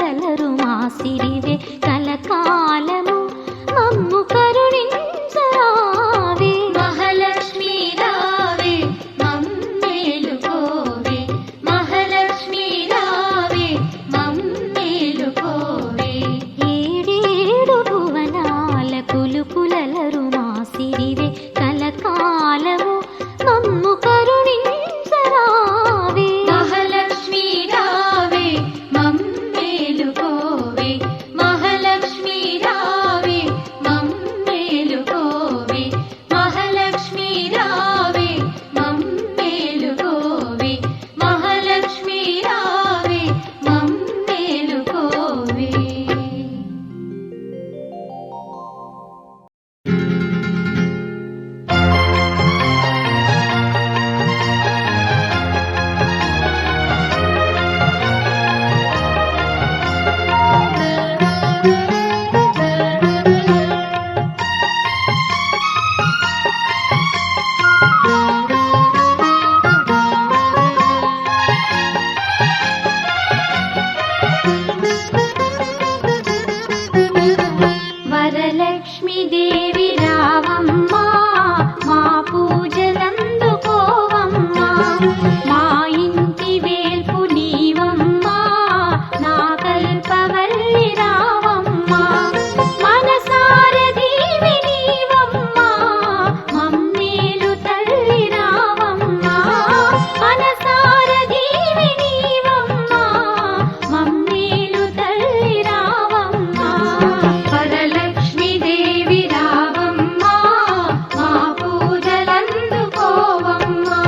కులలరు మా సిరివే కలకాలము మమ్ము కరుణించరావే. మహాలక్ష్మీ రావే మమ్మేలుకోవే, మహాలక్ష్మీ రావే మమ్మేలుకోవే. ఏడేడు భువనాల కులలరు మా సిరివే కలకాలము మమ్ము కరుణించరావే. మహాలక్ష్మీ రావే మమ్మేలుకోవే, మహాలక్ష్మీ రావే మమ్మేలుకోవే, మహాలక్ష్మీ రావే మమ్మేలుకోవే, మహాలక్ష్మీ రావే మమ్మేలుకోవే. వరలక్ష్మీ దేవి రావమ్మా మా పూజలందుకోవమ్మా, మా ఇంటి వేల్పు నీవమ్మా నా కల్పవల్లి రావమ్మా. మనసార దీవి నీవమ్మా మమ్మేలు తల్లి రావమ్మా, మనసార దీవి నీవమ్మా మమ్మేలు తల్లి రావమ్మా. వరలక్ష్మీ దేవి రావమ్మా మా పూజలందుకోవమ్మా.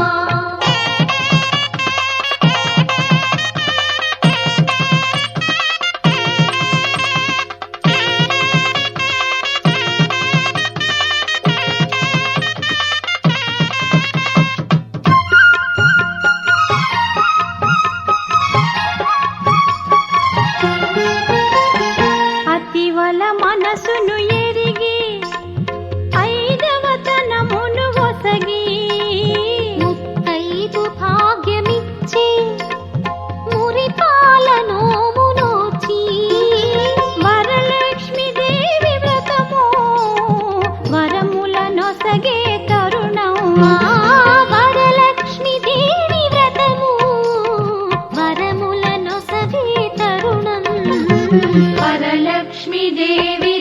అతివల మనసును ఎరిగి ఐదవతనమును ఒసగి ముత్తైదు భాగ్యమిచ్చి మురిపాల నోము నోచి వరలక్ష్మీ దేవి వ్రతము వరముల నొసగే తరుణమా. వరలక్ష్మీ దేవి వ్రతము వరముల నొసగే తరుణం. వరలక్ష్మీ దేవి